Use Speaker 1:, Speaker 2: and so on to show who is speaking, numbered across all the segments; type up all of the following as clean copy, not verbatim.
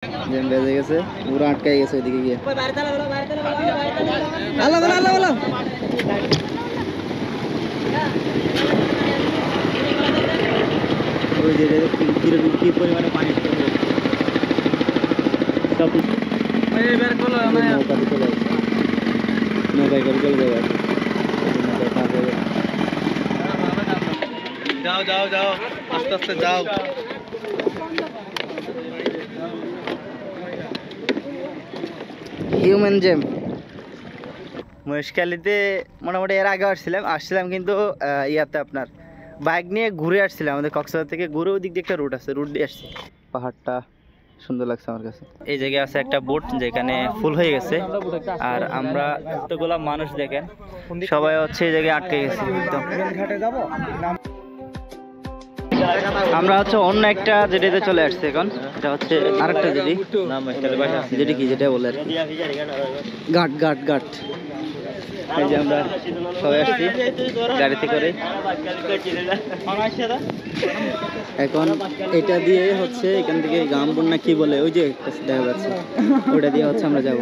Speaker 1: Jam বেজে গেছে, পুরো আটকে গেছে ওইদিকে গিয়ে। আল্লাহ আল্লাহ আল্লাহ আল্লাহ। ওই যে কি পরিমাণে পানি সব নৌকাতে চলে আসছে, নৌকায় করে চলে যাবে। যাও যাও যাও, আস্তে আস্তে যাও। Human jam. মহেশখালীতে মোটামুটি এর আগে আসছিলাম কিন্তু ইয়াতে আপনার বাইক নিয়ে ঘুরে আসছিলাম। আমাদের কক্সবাজার থেকে ঘুরে ওই দিক দিয়ে একটা রুট আছে, রুট দিয়ে আসছি। পাহাড়টা সুন্দর লাগছে আমার কাছে। এই জায়গায় আছে একটা বোট যেখানে ফুল হয়ে গেছে, আর আমরা এতগুলা মানুষ দেখেন সবাই হচ্ছে এই জায়গায় আটকে গেছে একদম। আমরা হচ্ছে অন্য একটা জেটিতে চলে আসছি এখন। এটা হচ্ছে আরেকটা জেটি, জেটি কি যেটা বলে আর কি, ঘাট ঘাট ঘাট। এই যে আমরা সবাই আসছি গাড়িতে করে। এখন এটা দিয়ে হচ্ছে এখান থেকে গামবন না কি বলে ওই যে দেখা যাচ্ছে, ওটা দিয়ে হচ্ছে আমরা যাব।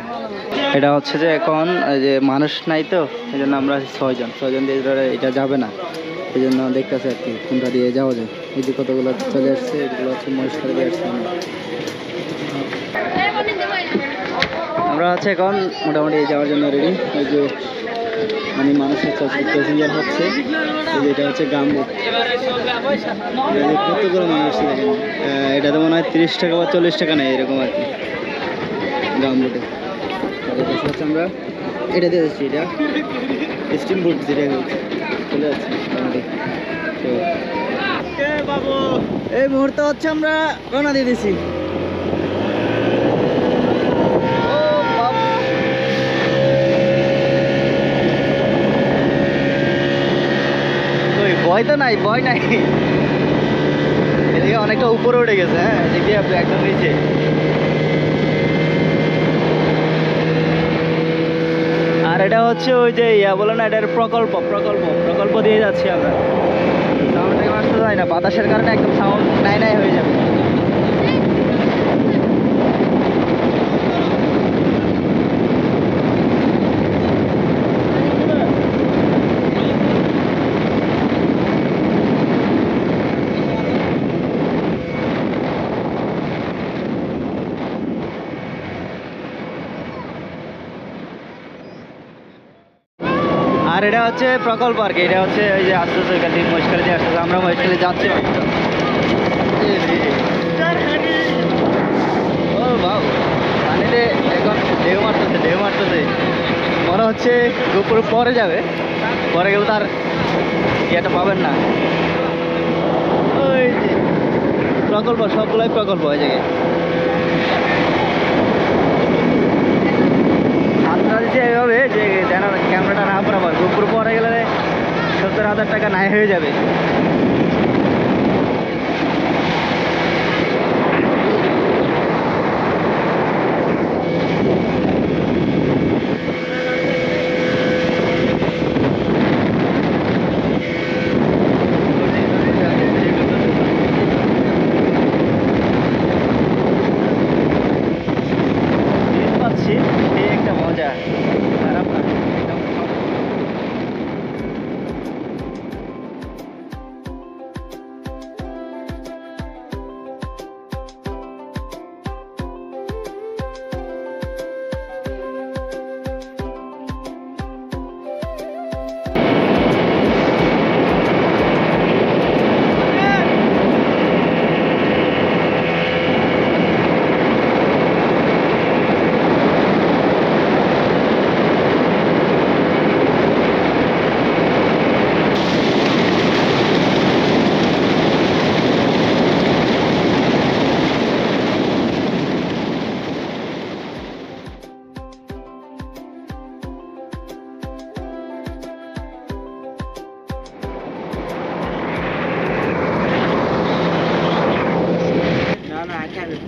Speaker 1: এটা হচ্ছে যে এখন যে মানুষ নাই তো এই জন্য আমরা ছয়জন দিয়ে এটা যাবে না, এই জন্য দেখতেছে আর কি কোনটা দিয়ে যাওয়া যায়। এই যে কতগুলো চলে আসছে, এগুলো হচ্ছে মহেশখালী দিয়ে আসছে। আমরা হচ্ছে এখন মোটামুটি যাওয়ার জন্য রেডি। ওই যে মানে মানুষের প্যাসেঞ্জার হচ্ছে, এটা হচ্ছে গামবুট। কতগুলো মানুষ দেখেন, এটা তো মনে হয় 30 টাকা বা 40 টাকা নেই এরকম আর কি গামবুটে। হচ্ছে আমরা এটা দিয়ে যাচ্ছি, এটা স্টিম বুট যেটা চলে যাচ্ছে মোটামুটি। তো এই মুহূর্তে হচ্ছে আমরা রওনা দিয়ে দিছি। ভয় তো নাই, ভয় নাই। এদিকে অনেকটা উপরে উঠে গেছে। হ্যাঁ এদিকে একদম নিচে। আর এটা হচ্ছে ওই যে ইয়া বলে না, এটার প্রকল্প দিয়ে যাচ্ছি আমরা। সাউন্ডটাকে আসতে যায় না, বাতাসের কারণে একদম সাউন্ড নাই হয়ে যাবে। আর এটা হচ্ছে প্রকল্প আর কি, এটা হচ্ছে ওই যে আসতেছে এখান থেকে মহেশখালী দিয়ে আসতেছে। আমরা মহেশখালী যাচ্ছি মাত্র। ও বাবু, পানিতে এখন ঢেউ মারতেছে। মনে হচ্ছে উপরে পরে যাবে, পরে গেলে তার ইয়েটা পাবেন না। ওই যে প্রকল্প, সবগুলাই প্রকল্প ওই জায়গায়। হাতটা দিচ্ছে এইভাবে যে যেন ক্যামেরাটা না বরাবর, উপরে পরে গেলে 70,000 টাকা নাই হয়ে যাবে। পাচ্ছি এই একটা মজা। খারাপ না একদম।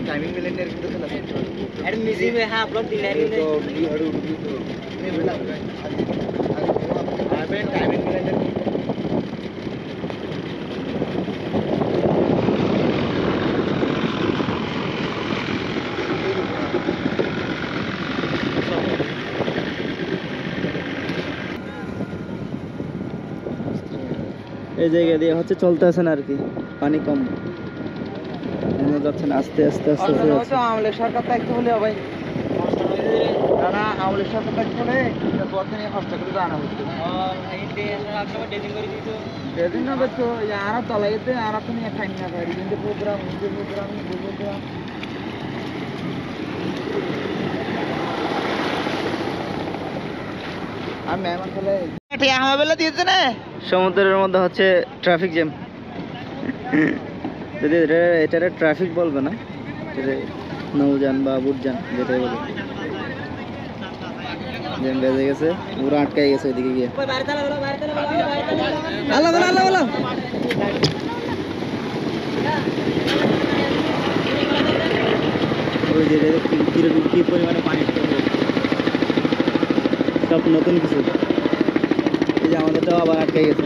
Speaker 1: टाइमिंग में लेने तो चला एड मिजी में हां ब्लॉक दिन है तो अड़ू तो नहीं बोला अबे टाइमिंग में लेने এই জায়গা দিয়ে হচ্ছে চলতেছে না আর কি, পানি কম যাচ্ছে না, আস্তে আস্তে আস্তে আস্তে
Speaker 2: আমলের সরকার থাকতে হলে ভাই না আমলের সরকার থাকতে হলে নিয়ে কষ্ট করে জানা হচ্ছে ডেজিং না তো আর তলাইতে আর তো নিয়ে খাই না ভাই কিন্তু প্রোগ্রাম আর মেহমান চলে বেলা দিয়েছে না
Speaker 1: সমুদ্রের মধ্যে হচ্ছে ট্রাফিক জ্যাম। যদি এটা ট্রাফিক বলবে না, নৌযান বা বুটযান যেটাই বলে, জ্যাম বেজে গেছে, পুরো আটকাই গেছে ওইদিকে গিয়ে। ওই যে কি পরিমাণে পানি সব নতুন কিছু, এই যে আমাদেরটাও আবার আটকে গেছে।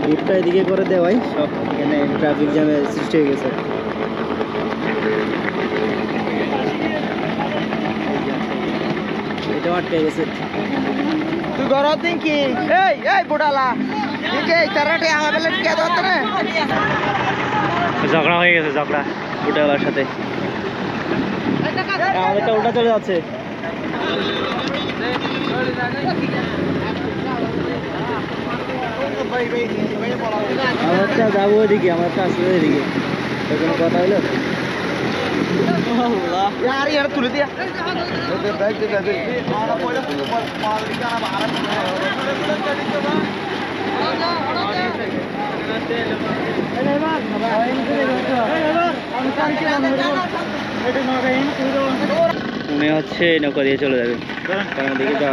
Speaker 1: বুটটা এদিকে করে দেওয়াই সব এখানে ট্রাফিক জ্যামের সৃষ্টি হয়ে গেছে। এটাও আটকে গেছে।
Speaker 2: তুই গরম দিন কি এই বুড়ালা
Speaker 1: ঝগড়া হয়ে গেছে, ঝগড়া বুটাওয়ালার সাথে। আমাদেরটা উল্টা চলে যাচ্ছে। আমারটা যাবো ওইদিকে, আমারটা আসবে ওইদিকে, কোনো কথা হলো
Speaker 2: তুলে দিয়া
Speaker 1: মনে হচ্ছে নৌকা দিয়ে চলে যাবে, কারণ ওদিকে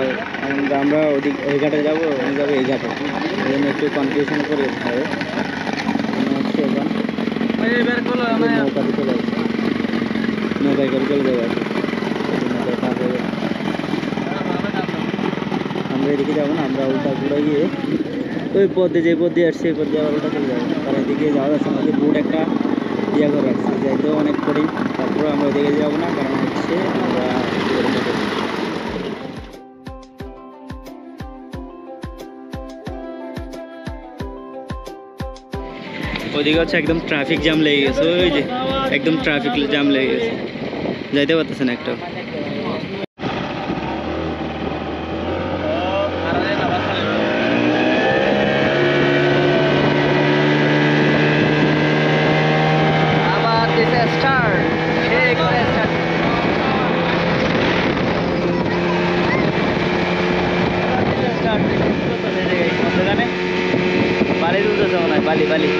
Speaker 1: আমরা ওই ঘাটে যাবো, উনি যাবো এই ঘাটে, এই জন্য একটু কনফিউশন করে যেতে হবে। মনে হচ্ছে এখন নৌকাতে চলে যাচ্ছে, নৌকায় করে চলে যাবে আর কি। আমরা এদিকে যাবো না, আমরা উল্টা ঘুরে গিয়ে ওই পথে যে পথ দিয়ে আসছে এই পথ দিয়ে আবার ওটা চলে যাবো, কারণ এদিকে যাওয়া যাচ্ছে আমাদের বোট একটা ইয়ে করে রাখছি, যাইতেও অনেক কঠিন। তারপরে আমরা ওইদিকে যাবো না, কারণ হচ্ছে আমরা ওইদিকে হচ্ছে একদম ট্রাফিক জ্যাম লেগে গেছে, ওই যে একদম ট্রাফিক জ্যাম লেগে গেছে, যাইতে পারতেছে না একটা। বালি বালি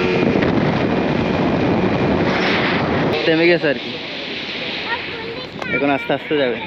Speaker 1: থেমে গেছে আর কি, এখন আস্তে আস্তে যাবে।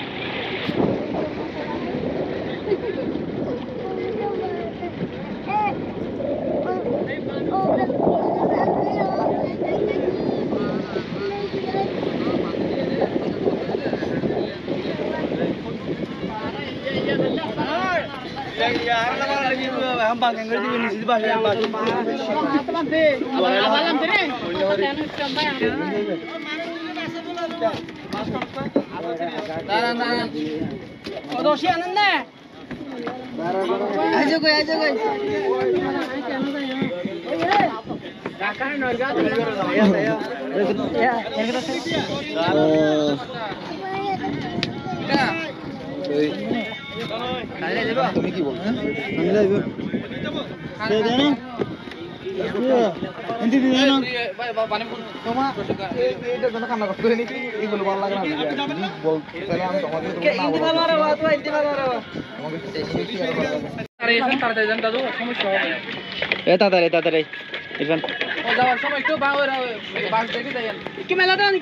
Speaker 2: তুমি কি বলছো?
Speaker 1: তাড়াতাড়ি তাড়াতাড়ি ইরফান
Speaker 2: যাওয়ার সময় একটু বাস দেখে যাই কি মেলা দেন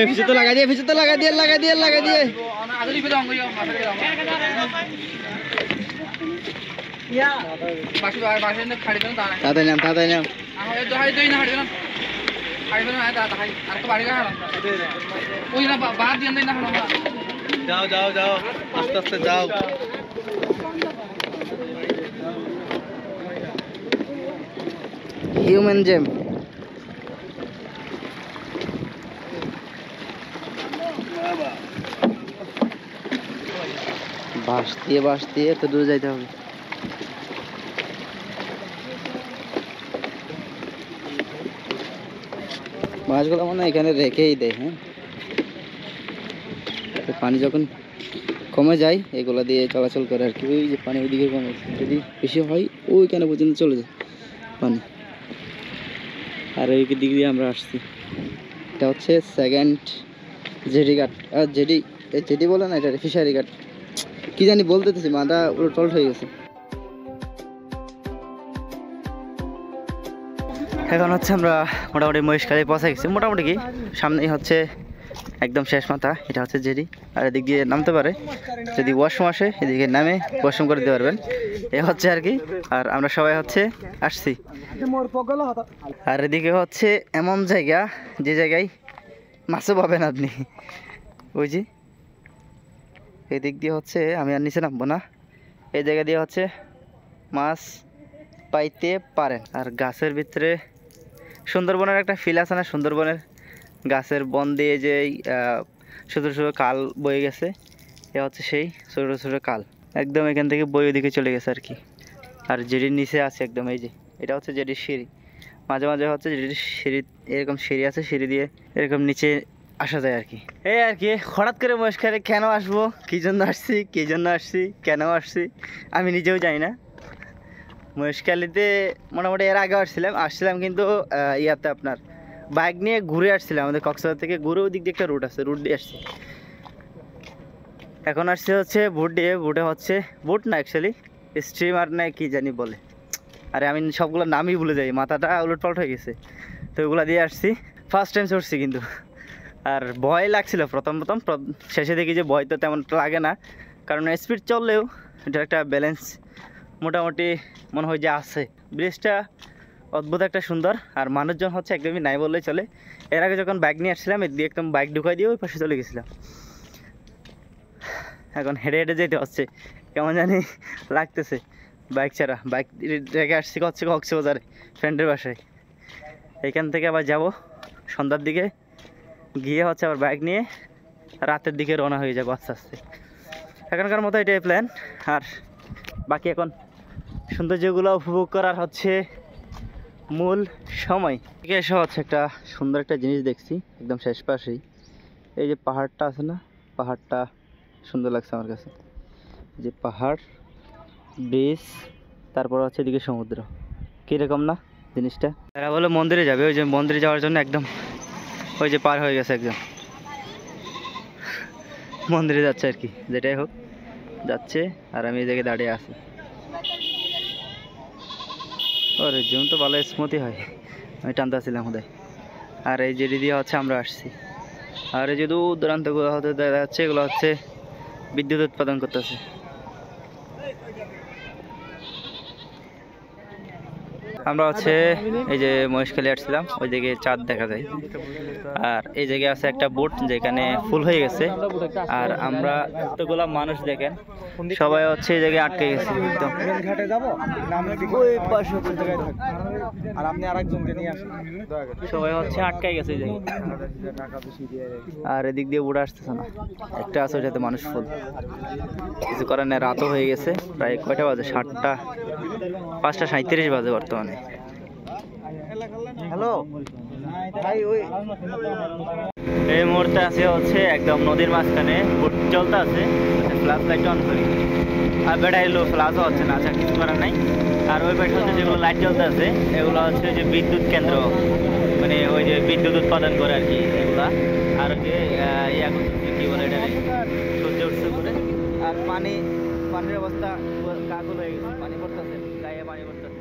Speaker 1: পিছু তো লাগাই দিয়ে তাড়াতাড়ি নাম যাও আস্তে আস্তে যাও। হিউম্যান জেম। বাঁশ দিয়ে এত দূরে যাইতে হবে। মাছগুলো মনে হয় এখানে রেখেই দেয়। হ্যাঁ, তো পানি যখন কমে যায় এগুলো দিয়ে চলাচল করে আর কি। ওই যে পানি ওইদিকে কমে, যদি বেশি হয় ওইখানে পর্যন্ত চলে যায় পানি। আর ওই দিক দিয়ে আমরা আসছি। এটা হচ্ছে সেকেন্ড জেডি ঘাট। আর জেডি বলে না, এটা ফিশারি ঘাট কি জানি বলতেছি, মাথা উলট হয়ে গেছে। এখন হচ্ছে আমরা মোটামুটি মহেশখালী পৌঁছে গেছি। মোটামুটি কি সামনেই হচ্ছে একদম শেষ মাথা। এটা হচ্ছে জেডি। আর এদিক দিয়ে নামতে পারে, যদি ওয়াশরুম আসে এদিকে নামে ওয়াশরুম করে দিতে পারবেন। এ হচ্ছে আর কি। আর আমরা সবাই হচ্ছে আসছি। আর এদিকে হচ্ছে এমন জায়গা যে জায়গায় মাছও পাবেন আপনি। ওই যে এদিক দিয়ে হচ্ছে আমি আর নিচে নামবো না, এই জায়গা দিয়ে হচ্ছে মাছ পাইতে পারেন। আর গাছের ভিতরে সুন্দরবনের একটা ফিল আছে না, সুন্দরবনের গাছের বন দিয়ে যে ছোটো ছোটো কাল বয়ে গেছে, এ হচ্ছে সেই ছোটো ছোটো কাল একদম এখান থেকে বয়ে ওদিকে চলে গেছে আর কি। আর জেডির নিচে আছে একদম, এই যে এটা হচ্ছে জেডির সিঁড়ি। মাঝে মাঝে হচ্ছে জেডির সিঁড়ি, এরকম সিঁড়ি আছে, সিঁড়ি দিয়ে এরকম নিচে আসা যায় আর কি। এই আর কি হঠাৎ করে মহেশখালী কেন আসবো, কী জন্য আসছি, কেন আসছি আমি নিজেও জানি না। মহেশখালীতে মোটামুটি এর আগে আসছিলাম কিন্তু ইয়াতে আপনার বাইক নিয়ে ঘুরে আসছিলাম। আমাদের কক্সবাজার থেকে ঘুরে ওই দিক দিয়ে একটা রুট আছে, রুট দিয়ে আসছি। এখন আসছে হচ্ছে বুটে হচ্ছে বুট না, অ্যাকচুয়ালি স্ট্রিমার না কি জানি বলে। আরে আমি সবগুলো নামই ভুলে যাই, মাথাটা উলটপালট হয়ে গেছে। তো ওগুলো দিয়ে আসছি, ফার্স্ট টাইম চড়ছি কিন্তু। আর ভয় লাগছিল প্রথম, শেষে দেখি যে ভয় তো তেমন লাগে না, কারণ স্পিড চললেও এটা একটা ব্যালেন্স মোটামুটি মনে হয় যে আছে। ব্রিজটা অদ্ভুত একটা সুন্দর, আর মানুষজন হচ্ছে একদমই নাই বললেই চলে। এর আগে যখন বাইক নিয়ে আসছিলাম এর দিয়ে একদম বাইক ঢুকাই দিয়ে ওই পাশে চলে গেছিলাম। এখন হেঁটে যেতে হচ্ছে, কেমন জানি লাগতেছে বাইক ছাড়া। বাইক রেখে আসছি হচ্ছে কক্সবাজারে ফ্রেন্ডের বাসায়। এখান থেকে আবার যাব সন্ধ্যার দিকে, গিয়ে হচ্ছে আবার বাইক নিয়ে রাতের দিকে রওনা হয়ে যাবো আস্তে আস্তে। এখনকার মতো এটাই প্ল্যান। আর বাকি এখন সৌন্দর্যগুলো উপভোগ করার হচ্ছে মূল সময়। এদিকে এসে হচ্ছে একটা সুন্দর একটা জিনিস দেখছি একদম শেষ পাশেই, এই যে পাহাড়টা আছে না, পাহাড়টা সুন্দর লাগছে আমার কাছে। যে পাহাড়, ব্রিজ, তারপর হচ্ছে এদিকে সমুদ্র, কীরকম না জিনিসটা। তারা বলে মন্দিরে যাবে, ওই যে মন্দিরে যাওয়ার জন্য একদম ওই যে পার হয়ে গেছে, একদম মন্দিরে যাচ্ছে আর কি। যেটাই হোক যাচ্ছে, আর আমি এই জায়গায় দাঁড়িয়ে আছি। ওরে জুম তো ভালো স্মুথই হয়, আমি টানতেছিলাম বোধহয়। আর এই জেডি দিয়ে হচ্ছে আমরা আসছি। আর এই যে দূর দূরান্তগুলো হতে দেখা যাচ্ছে এগুলো হচ্ছে বিদ্যুৎ উৎপাদন করতেছে। আমরা হচ্ছে এই যে মহেশখালী আসছিলাম, ওই দিকে চাঁদ দেখা যায়। আর এই জায়গায় আছে একটা বোট যেখানে ফুল হয়ে গেছে। আর আমরা এতগুলা মানুষ দেখেন, সবাই হচ্ছে এই জায়গায় আটকে গেছে একদম।
Speaker 2: ঘাটে যাবো ওই পাশে জায়গায় থাক, আর আপনি আরেকজনকে নিয়ে আসেন
Speaker 1: সবাই হচ্ছে আটকাই গেছে এই জায়গায়। আর এদিক দিয়ে বোট আসতেছে না, একটা আছে ওইটাতে মানুষ ফুল। কিছু করার নেই, রাতও হয়ে গেছে, প্রায় কয়টা বাজে, 5:37 বাজে বর্তমানে।
Speaker 2: হ্যালো ভাই, ওই
Speaker 1: এই মুহূর্তে আছে হচ্ছে একদম নদীর মাঝখানে, বোট চলতে আছে, ফ্ল্যাশ লাইট অন করি। আর ব্যাটারি লো, ফ্ল্যাশও হচ্ছে না, আচ্ছা কিছু করার নাই। আর ওই পাশে হচ্ছে যেগুলো লাইট জ্বলতে আছে এগুলো হচ্ছে যে বিদ্যুৎ কেন্দ্র, মানে ওই যে বিদ্যুৎ উৎপাদন করে আর কি এগুলা। আর ওই যে ইয়া করতেছে কী বলে এটা, সূর্য উৎসব করে। আর পানির অবস্থা কাকুল হয়ে গেছে, পানি পড়তেছে, গায়ে পানি পড়তেছে।